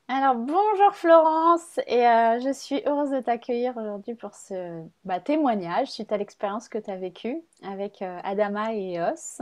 Alors bonjour Florence et je suis heureuse de t'accueillir aujourd'hui pour ce témoignage suite à l'expérience que tu as vécue avec Adama et Eos.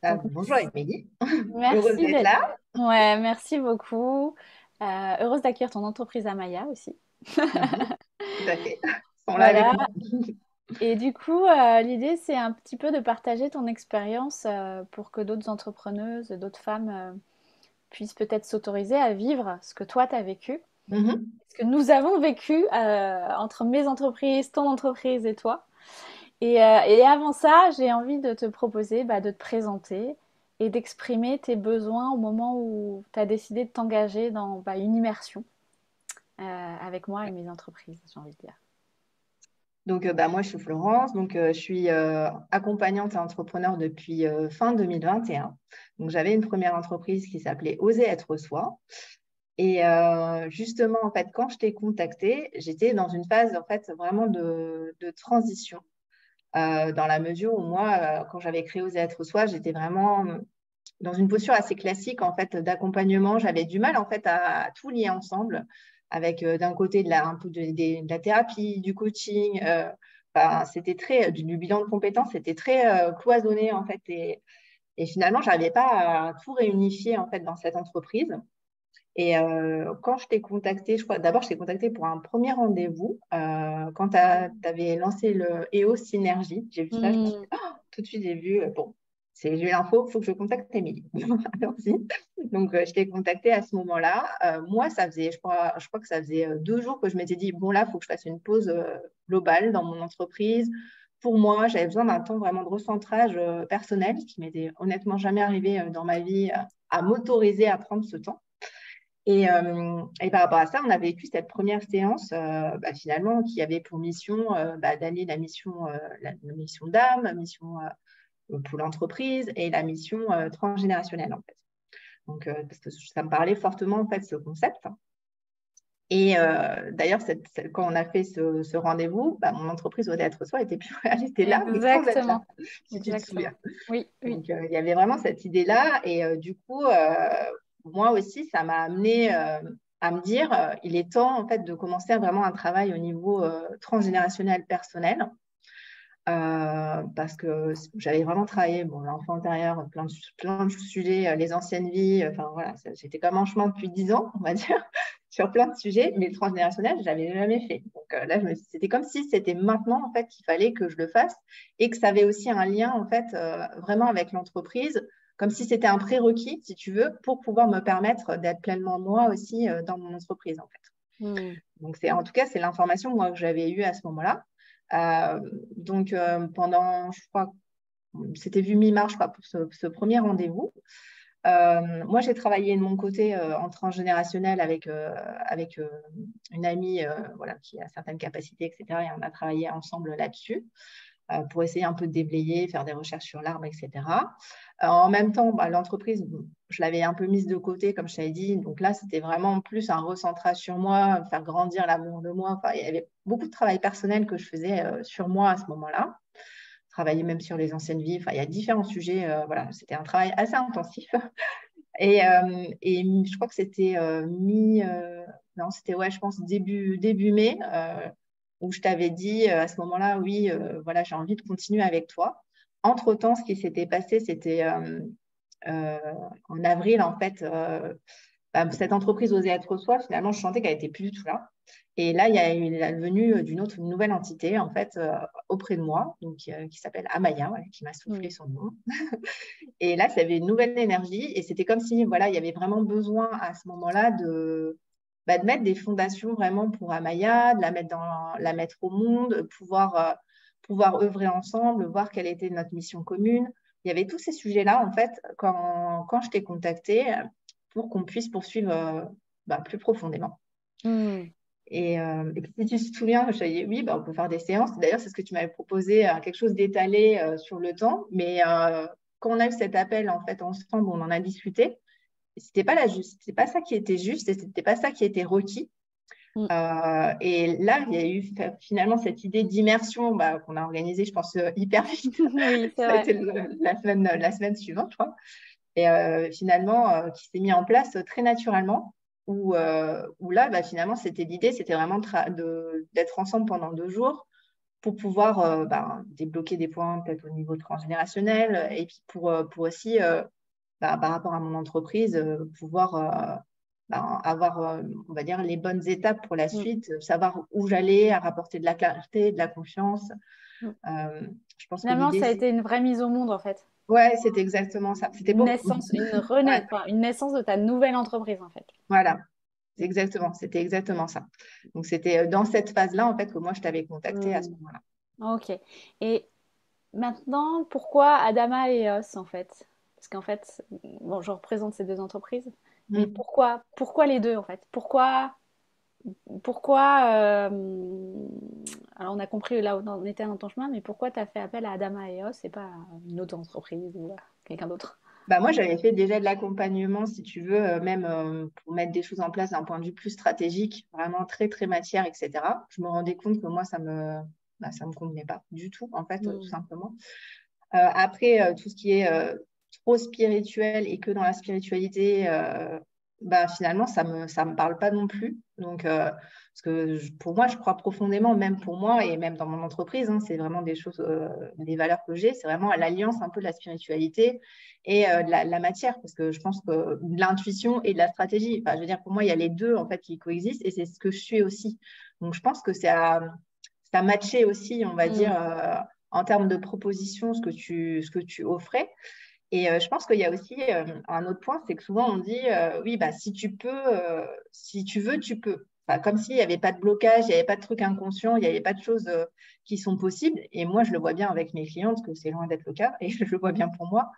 Donc Bonjour Émilie, heureuse merci d'être d'être. là. Ouais, merci beaucoup. Heureuse d'accueillir ton entreprise Amaya aussi. Mhm, tout à fait, ils sont là avec Voilà. moi. Et du coup, l'idée c'est un petit peu de partager ton expérience pour que d'autres entrepreneuses, d'autres femmes puissent peut-être s'autoriser à vivre ce que toi tu as vécu. Mhm. Ce que nous avons vécu entre mes entreprises, ton entreprise et toi. Et avant ça, j'ai envie de te proposer de te présenter et d'exprimer tes besoins au moment où tu as décidé de t'engager dans une immersion avec moi et mes entreprises, j'ai envie de dire. Donc, moi, je suis Florence, donc je suis accompagnante et entrepreneur depuis fin 2021. Donc, j'avais une première entreprise qui s'appelait Oser être soi. Et justement, en fait, quand je t'ai contactée, j'étais dans une phase, en fait, vraiment de transition. Dans la mesure où moi, quand j'avais créé Oser être soi, j'étais vraiment dans une posture assez classique en fait d'accompagnement. J'avais du mal en fait à tout lier ensemble avec d'un côté un peu de la thérapie, du coaching. C'était très du bilan de compétences, c'était très cloisonné en fait et finalement j'arrivais pas à tout réunifier en fait dans cette entreprise. Et quand je t'ai contacté, je crois d'abord je t'ai contacté pour un premier rendez-vous quand tu avais lancé le EO Synergie. J'ai vu ça, je me suis Hmm. dit, tout de suite j'ai vu, bon, j'ai eu l'info, il faut que je contacte Émilie. Allons-y. Donc je t'ai contacté à ce moment-là. Moi, je crois que ça faisait 2 jours que je m'étais dit, bon là, il faut que je fasse une pause globale dans mon entreprise. Pour moi, j'avais besoin d'un temps vraiment de recentrage personnel, qui m'était honnêtement jamais arrivé dans ma vie à m'autoriser à prendre ce temps. Et par rapport à ça, on a vécu cette première séance finalement qui avait pour mission d'allier la mission d'âme, la mission pour l'entreprise et la mission transgénérationnelle en fait. Donc, parce que ça me parlait fortement en fait ce concept. Et d'ailleurs, quand on a fait ce rendez-vous, mon entreprise Oser être soi était, elle était là, mais sans être là, Exactement. si tu te souviens. Exactement. Oui, oui. Donc, il y avait vraiment cette idée-là. Et du coup, moi aussi, ça m'a amené à me dire, il est temps en fait de commencer vraiment un travail au niveau transgénérationnel personnel. Parce que j'avais vraiment travaillé l'enfant intérieur, plein de sujets, les anciennes vies, enfin voilà, j'étais comme en chemin depuis 10 ans, on va dire, sur plein de sujets, mais le transgénérationnel, je l'avais jamais fait. Donc là, c'était comme si c'était maintenant en fait qu'il fallait que je le fasse et que ça avait aussi un lien en fait vraiment avec l'entreprise, comme si c'était un prérequis, si tu veux, pour pouvoir me permettre d'être pleinement moi aussi dans mon entreprise en fait. Hmm. Donc, en tout cas, c'est l'information moi, que j'avais eue à ce moment-là. Euh, donc, pendant, je crois, c'était vu mi-mars, je crois, pour ce premier rendez-vous. Moi, j'ai travaillé de mon côté en transgénérationnel avec une amie voilà, qui a certaines capacités, etc. Et on a travaillé ensemble là-dessus pour essayer un peu de déblayer, faire des recherches sur l'arbre, etc. En même temps, l'entreprise, je l'avais un peu mise de côté, comme je t'avais dit. Donc là, c'était vraiment plus un recentrage sur moi, faire grandir l'amour de moi. Enfin, il y avait beaucoup de travail personnel que je faisais sur moi à ce moment-là. Travailler même sur les anciennes vies. Enfin, il y a différents sujets. Voilà, c'était un travail assez intensif. Et je crois que c'était non, c'était, ouais, je pense, début mai, où je t'avais dit à ce moment-là, oui, voilà, j'ai envie de continuer avec toi. Entre-temps, ce qui s'était passé, c'était euh, en avril, en fait, cette entreprise Oser être soi, finalement, je sentais qu'elle n'était plus du tout là. Et là, il y a eu la venue une nouvelle entité, en fait, auprès de moi, donc, qui s'appelle Amaya, voilà, qui m'a Hmm. soufflé son nom. Et là, ça avait une nouvelle énergie et c'était comme si, voilà, il y avait vraiment besoin à ce moment-là de mettre des fondations vraiment pour Amaya, de la mettre au monde, pouvoir œuvrer ensemble, voir quelle était notre mission commune. Il y avait tous ces sujets-là, en fait, quand je t'ai contacté pour qu'on puisse poursuivre plus profondément. Hmm. Et puis, si tu te souviens, je t'avais dit, oui, on peut faire des séances. D'ailleurs, c'est ce que tu m'avais proposé, quelque chose d'étalé sur le temps. Mais quand on a eu cet appel, en fait, ensemble, on en a discuté. C'était pas ça qui était juste et c'était pas ça qui était requis. Hmm. Et là, il y a eu finalement cette idée d'immersion qu'on a organisée, je pense, hyper vite. Oui, c'est Ça a vrai. été la semaine suivante, je crois. Et finalement, qui s'est mis en place très naturellement. où là, bah, finalement, l'idée, c'était vraiment d'être ensemble pendant 2 jours pour pouvoir débloquer des points peut-être au niveau transgénérationnel et puis pour aussi, par rapport à mon entreprise, pouvoir avoir, on va dire, les bonnes étapes pour la Mm. suite, savoir où j'allais, à rapporter de la clarté, de la confiance. Mm. Je pense que Finalement, l'idée, ça a c'est... été une vraie mise au monde, en fait. Ouais, c'était exactement ça. C'était Une pour... naissance, Ouais, enfin, une naissance de ta nouvelle entreprise, en fait. voilà, c'était exactement ça. Donc, c'était dans cette phase-là, en fait, que moi, je t'avais contacté à ce Mm. moment-là. Ok. Et maintenant, pourquoi Adama et EOS, en fait? Parce qu'en fait, bon, je représente ces deux entreprises, mais Mm. pourquoi les deux, en fait? Pourquoi, alors on a compris là où on était dans ton chemin, mais pourquoi tu as fait appel à Adama et EOS et pas à une autre entreprise ou à quelqu'un d'autre? Bah, moi, j'avais fait déjà de l'accompagnement, si tu veux, même pour mettre des choses en place d'un point de vue plus stratégique, vraiment très, très matière, etc. Je me rendais compte que moi, ça me convenait pas du tout, en fait, tout Mm. simplement. Après, tout ce qui est trop spirituel et que dans la spiritualité, finalement, ça me parle pas non plus. Donc, parce que pour moi, je crois profondément, même pour moi et même dans mon entreprise, hein, c'est vraiment des choses, des valeurs que j'ai, c'est vraiment à l'alliance un peu de la spiritualité et de la matière, parce que je pense que de l'intuition et de la stratégie, enfin, je veux dire, pour moi, il y a les deux en fait qui coexistent et c'est ce que je suis aussi. Donc, je pense que ça matchait aussi, on va dire. Mm. En termes de propositions, ce que tu offrais. Et je pense qu'il y a aussi un autre point, c'est que souvent on dit, oui, bah, si tu peux, si tu veux, tu peux. Enfin, comme s'il n'y avait pas de blocage, il n'y avait pas de trucs inconscients, il n'y avait pas de choses qui sont possibles. Et moi, je le vois bien avec mes clientes, que c'est loin d'être le cas, et je le vois bien pour moi.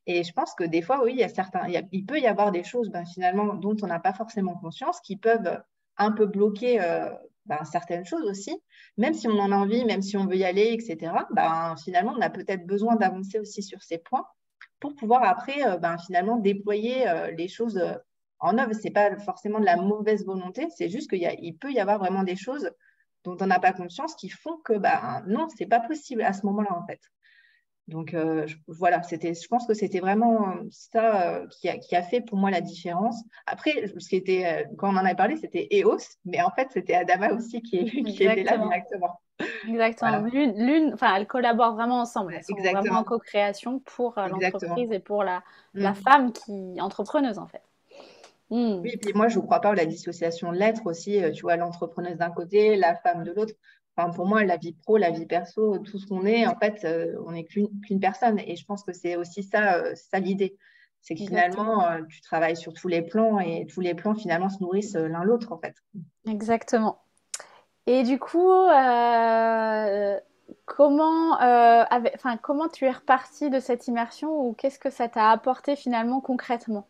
Et je pense que des fois, oui, il peut y avoir des choses finalement dont on n'a pas forcément conscience, qui peuvent un peu bloquer certaines choses aussi, même si on en a envie, même si on veut y aller, etc. Finalement, on a peut-être besoin d'avancer aussi sur ces points pour pouvoir après finalement déployer les choses en œuvre. C'est pas forcément de la mauvaise volonté, c'est juste qu'il peut y avoir vraiment des choses dont on n'a pas conscience qui font que non, c'est pas possible à ce moment-là en fait. Donc voilà, je pense que c'était vraiment ça qui a fait pour moi la différence. Après, quand on en avait parlé, c'était EOS, mais en fait, c'était Adama aussi qui était là Exactement. directement. Exactement. Voilà, Enfin, elles collaborent vraiment ensemble. Elles sont vraiment en exactement, co-création pour exactement. l'entreprise et pour la Mm. femme entrepreneuse, en fait. Hmm. Oui, et puis moi, je ne crois pas à la dissociation de l'être aussi, tu vois, l'entrepreneuse d'un côté, la femme de l'autre. Enfin, pour moi, la vie pro, la vie perso, tout ce qu'on est, en fait, on n'est qu'une personne. Et je pense que c'est aussi ça l'idée. C'est que Exactement. finalement, tu travailles sur tous les plans et tous les plans, finalement, se nourrissent l'un l'autre, en fait. Exactement. Et du coup, comment tu es repartie de cette immersion ou qu'est-ce que ça t'a apporté finalement concrètement?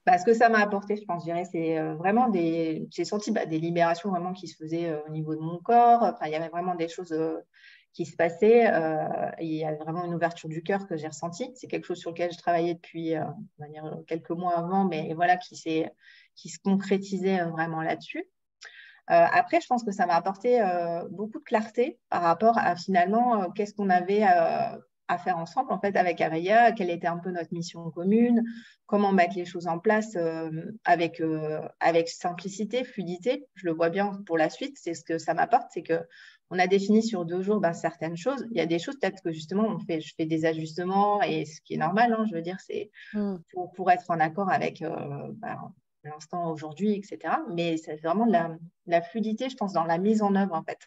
Ce que ça m'a apporté, je pense, je dirais, c'est vraiment j'ai senti des libérations vraiment qui se faisaient au niveau de mon corps. Enfin, il y avait vraiment des choses qui se passaient. Et il y a vraiment une ouverture du cœur que j'ai ressentie. C'est quelque chose sur lequel je travaillais depuis, on va dire, quelques mois avant, mais voilà, qui se concrétisait vraiment là-dessus. Après, je pense que ça m'a apporté beaucoup de clarté par rapport à finalement qu'est-ce qu'on avait à faire ensemble en fait avec Areia, quelle était un peu notre mission commune, comment mettre les choses en place avec simplicité, fluidité. Je le vois bien pour la suite, c'est ce que ça m'apporte, c'est que on a défini sur 2 jours certaines choses. Il y a des choses peut-être que justement je fais des ajustements et ce qui est normal, hein, je veux dire, c'est Hmm. pour être en accord avec l'instant aujourd'hui, etc. Mais c'est vraiment de la fluidité, je pense, dans la mise en œuvre, en fait.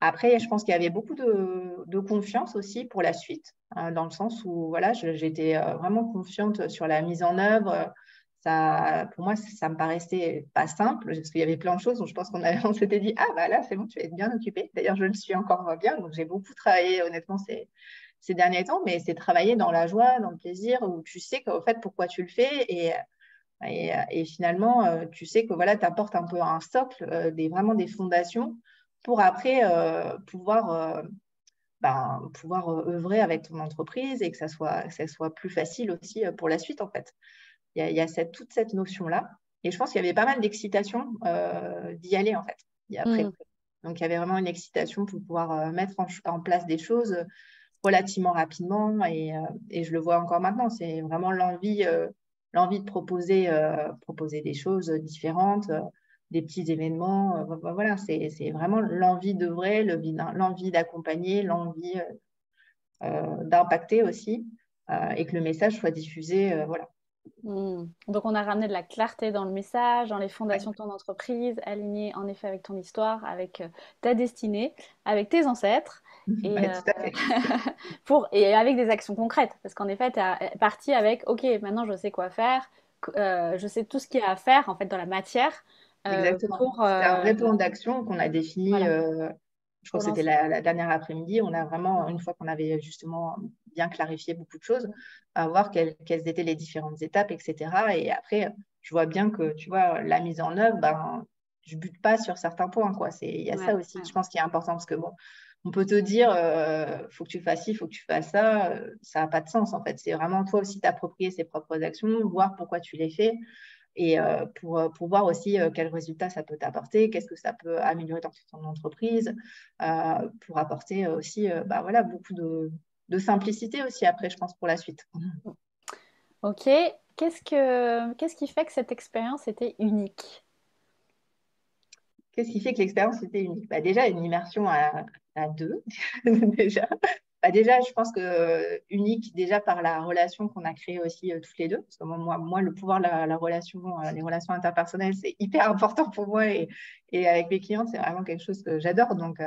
Après, je pense qu'il y avait beaucoup de confiance aussi pour la suite, dans le sens où voilà, j'étais vraiment confiante sur la mise en œuvre. Ça, pour moi, ça me paraissait pas simple, parce qu'il y avait plein de choses où je pense on s'était dit, ah bah là, c'est bon, tu vas être bien occupée. D'ailleurs, je le suis encore bien, donc j'ai beaucoup travaillé, honnêtement, ces derniers temps, mais c'est travailler dans la joie, dans le plaisir, où tu sais qu'en fait, pourquoi tu le fais et finalement, tu sais que voilà, tu apportes un peu un socle, vraiment des fondations pour après pouvoir œuvrer avec ton entreprise et que ça soit plus facile aussi pour la suite, en fait. Il y a toute cette notion-là. Et je pense qu'il y avait pas mal d'excitation d'y aller, en fait, Hmm. après. Donc, il y avait vraiment une excitation pour pouvoir mettre en place des choses relativement rapidement et je le vois encore maintenant. C'est vraiment l'envie de proposer des choses différentes, des petits événements. Voilà, c'est vraiment l'envie d'œuvrer, l'envie d'accompagner, l'envie d'impacter aussi, et que le message soit diffusé. Voilà. Donc, on a ramené de la clarté dans le message, dans les Ouais. fondations de ton entreprise, aligné en effet avec ton histoire, avec ta destinée, avec tes ancêtres, et, Ouais, tout à fait. et avec des actions concrètes. Parce qu'en effet, tu es parti avec, OK, maintenant je sais quoi faire, je sais tout ce qu'il y a à faire en fait dans la matière Exactement. pour, C'était un vrai plan d'action qu'on a défini. voilà, Je crois pour que c'était lancer. la dernière après-midi. On a vraiment, une fois qu'on avait justement bien clarifié beaucoup de choses, à voir quelles étaient les différentes étapes, etc. Et après, je vois bien que, tu vois, la mise en œuvre, ben, je bute pas sur certains points, quoi. Il y a ça Ouais, aussi, ouais. je pense, qui est important parce que, bon, on peut te dire, faut que tu fasses ci, faut que tu fasses ça. Ça n'a pas de sens, en fait. C'est vraiment toi aussi t'approprier ses propres actions, voir pourquoi tu les fais et pour voir aussi quels résultats ça peut t'apporter, qu'est-ce que ça peut améliorer dans ton entreprise, pour apporter aussi bah, voilà, beaucoup de simplicité aussi après, je pense, pour la suite. OK. Qu'est-ce qui fait que cette expérience était unique? Qu'est-ce qui fait que l'expérience était unique? Bah, déjà, une immersion à deux, déjà. Bah, déjà, je pense que unique déjà par la relation qu'on a créée aussi toutes les deux. Parce que moi, le pouvoir de la relation, les relations interpersonnelles, c'est hyper important pour moi et avec mes clients, c'est vraiment quelque chose que j'adore. Donc,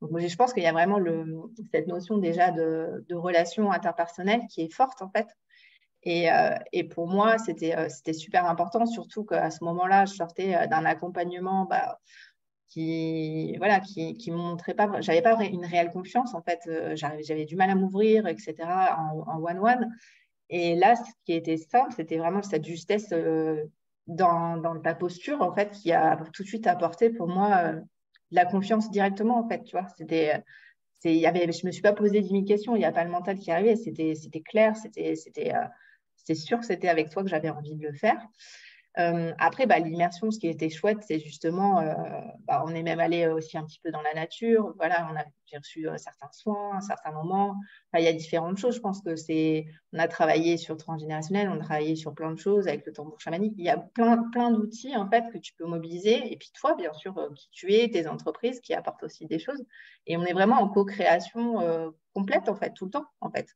moi, je pense qu'il y a vraiment cette notion déjà de relation interpersonnelle qui est forte en fait. Et pour moi, c'était super important, surtout qu'à ce moment-là, je sortais d'un accompagnement bah, qui me montrait pas, j'avais pas une réelle confiance en fait, j'avais du mal à m'ouvrir, etc. en one-one. Et là, ce qui était simple, c'était vraiment cette justesse dans ta posture en fait, qui a tout de suite apporté pour moi de la confiance directement en fait, tu vois. Je me suis pas posé 10 000 questions, il n'y a pas le mental qui arrivait, c'était clair, c'est sûr que c'était avec toi que j'avais envie de le faire. Après, bah, l'immersion, ce qui était chouette, c'est justement, bah, on est même allé aussi un petit peu dans la nature. Voilà, j'ai reçu certains soins, à certains moments. Enfin, il y a différentes choses. Je pense que on a travaillé sur transgénérationnel, on a travaillé sur plein de choses avec le tambour chamanique. Il y a plein d'outils en fait que tu peux mobiliser. Et puis toi, bien sûr, qui tu es, tes entreprises qui apportent aussi des choses. Et on est vraiment en co-création complète en fait, tout le temps en fait.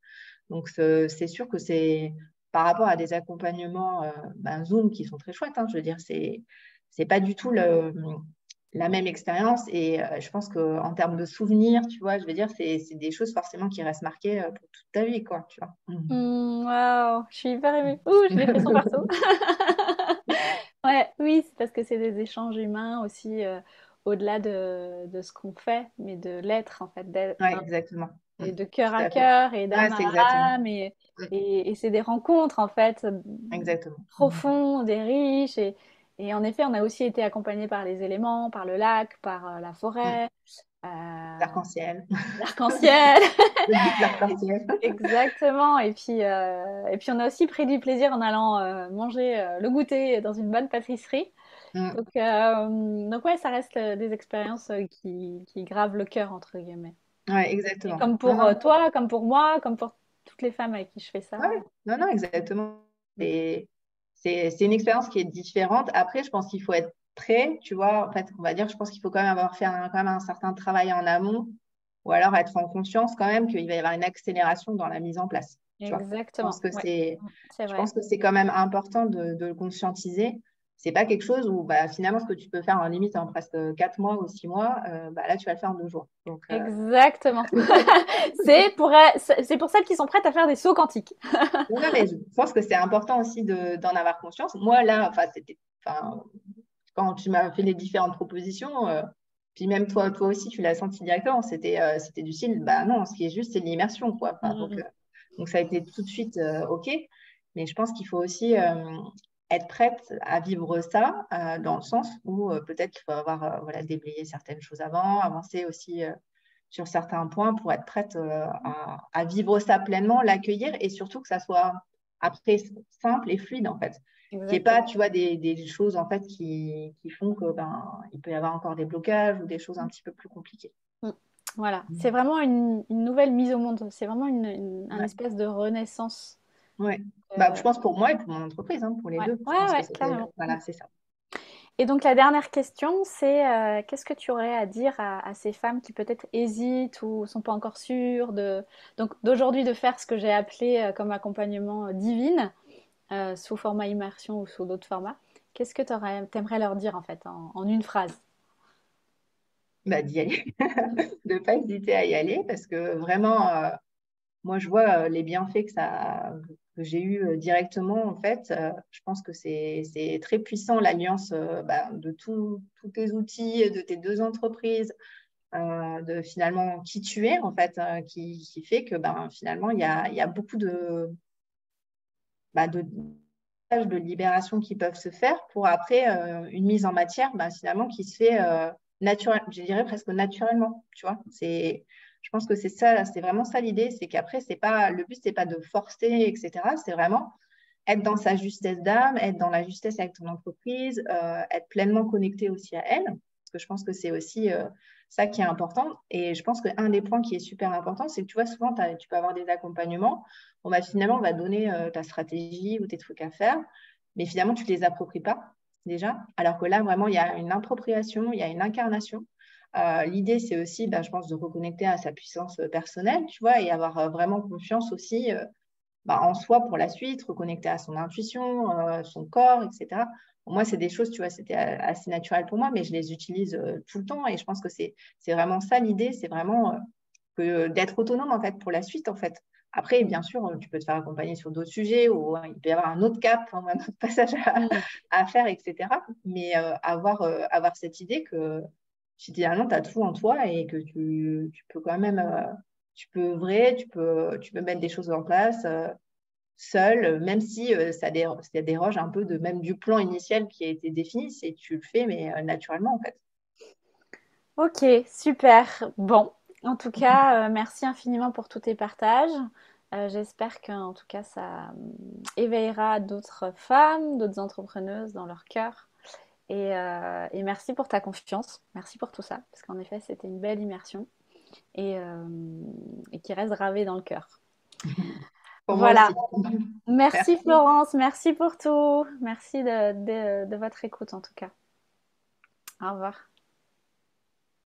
Donc c'est sûr que c'est par rapport à des accompagnements ben, Zoom qui sont très chouettes. Hein, je veux dire, c'est pas du tout la même expérience. Et je pense qu'en termes de souvenirs, tu vois, je veux dire, c'est des choses forcément qui restent marquées pour toute ta vie, quoi, tu vois. Waouh, je suis hyper émue. Ouh, j'ai des frissons partout. Ouais, oui, c'est parce que c'est des échanges humains aussi, au-delà de ce qu'on fait, mais de l'être en fait, Ouais, exactement. et de cœur Tout à à fait. cœur et Ouais, d'âme c'est à exactement. âme, Mm, et c'est des rencontres en fait exactement. profondes et riches, et en effet, on a aussi été accompagnés par les éléments, par le lac, par la Mm. forêt, L'arc-en-ciel. l'arc-en-ciel. Le but de l'arc-en-ciel. Exactement. Et puis on a aussi pris du plaisir en allant manger le goûter dans une bonne pâtisserie. Mm. Donc ouais, ça reste des expériences qui gravent le cœur, entre guillemets. Ouais, Et exactement. comme Non, pour non. toi, comme pour moi, comme pour toutes les femmes avec qui je fais ça. Ouais, non, non, exactement. Mm. C'est une expérience qui est différente. Après, je pense qu'il faut être prêt, tu vois. En fait, on va dire, je pense qu'il faut quand même avoir fait quand même un certain travail en amont, ou alors être en conscience quand même qu'il va y avoir une accélération dans la mise en place, tu vois. Exactement. Ouais, c'est Je vrai. pense que c'est quand même important de le conscientiser. C'est pas quelque chose où bah, finalement ce que tu peux faire en limite en presque 4 mois ou 6 mois, bah, là tu vas le faire en 2 jours. Donc, Exactement. C'est pour celles qui sont prêtes à faire des sauts quantiques. non, non, mais je pense que c'est important aussi d'en avoir conscience. Moi, là, enfin, quand tu m'as fait les différentes propositions, puis même toi aussi, tu l'as senti directement, c'était du style, bah non, ce qui est juste, c'est l'immersion, quoi. Mm, Enfin, mm, mm. donc, ça a été tout de suite OK. Mais je pense qu'il faut aussi être prête à vivre ça, dans le sens où peut-être qu'il faut avoir voilà, déblayé certaines choses avant, avancer aussi sur certains points pour être prête à vivre ça pleinement, l'accueillir et surtout que ça soit après simple et fluide en fait. Qu'il n'y ait pas, Exactement. tu vois, des choses en fait qui font que ben, il peut y avoir encore des blocages ou des choses un petit peu plus compliquées. Mm. Voilà, c'est vraiment une nouvelle mise au monde. C'est vraiment un Ouais, espèce de renaissance Ouais. Bah, je Euh, pense pour moi et pour mon entreprise, hein, pour les ouais, deux. Je ouais, pense que ouais, c'était, carrément. voilà, c'est ça. Et donc la dernière question, c'est qu'est-ce que tu aurais à dire à ces femmes qui peut-être hésitent ou sont pas encore sûres donc d'aujourd'hui de faire ce que j'ai appelé comme accompagnement divine, sous format immersion ou sous d'autres formats. Qu'est-ce que tu aimerais leur dire en fait en une phrase? Bah, d'y aller, de pas hésiter à y aller parce que vraiment, moi, je vois les bienfaits que j'ai eu directement, en fait. Je pense que c'est très puissant, l'alliance de tous tes outils, de tes deux entreprises, de finalement qui tu es, en fait, qui fait que finalement, il y a beaucoup de de libération qui peuvent se faire pour après une mise en matière finalement qui se fait je dirais presque naturellement, tu vois. Je pense que c'est ça, c'est vraiment ça l'idée, c'est qu'après, c'est pas, le but, c'est pas de forcer, etc. C'est vraiment être dans sa justesse d'âme, être dans la justesse avec ton entreprise, être pleinement connecté aussi à elle, parce que je pense que c'est aussi ça qui est important. Et je pense qu'un des points qui est super important, c'est que tu vois, souvent, tu peux avoir des accompagnements, finalement, on va donner ta stratégie ou tes trucs à faire, mais finalement, tu ne te les appropries pas déjà, alors que là, vraiment, il y a une appropriation, il y a une incarnation. L'idée, c'est aussi, je pense, de reconnecter à sa puissance personnelle, tu vois, et avoir vraiment confiance aussi en soi pour la suite, reconnecter à son intuition, son corps, etc. Pour moi, c'est des choses, tu vois, c'était assez naturel pour moi, mais je les utilise tout le temps et je pense que c'est vraiment ça l'idée, c'est vraiment d'être autonome en fait pour la suite en fait. Après, bien sûr, tu peux te faire accompagner sur d'autres sujets ou il peut y avoir un autre cap, un autre passage Mm. à faire, etc. Mais avoir cette idée que finalement, tu as tout en toi et que tu peux quand même, tu peux œuvrer, tu peux mettre des choses en place seul, même si ça déroge un peu même du plan initial qui a été défini, c'est tu le fais, mais naturellement, en fait. Ok, super. Bon, en tout cas, merci infiniment pour tous tes partages. J'espère que, en tout cas, ça éveillera d'autres femmes, d'autres entrepreneuses dans leur cœur. Et merci pour ta confiance. Merci pour tout ça, parce qu'en effet, c'était une belle immersion et, euh, et qui reste gravée dans le cœur. Pour moi Voilà. aussi. Merci Merci. Florence, merci pour tout. Merci de votre écoute en tout cas. Au revoir.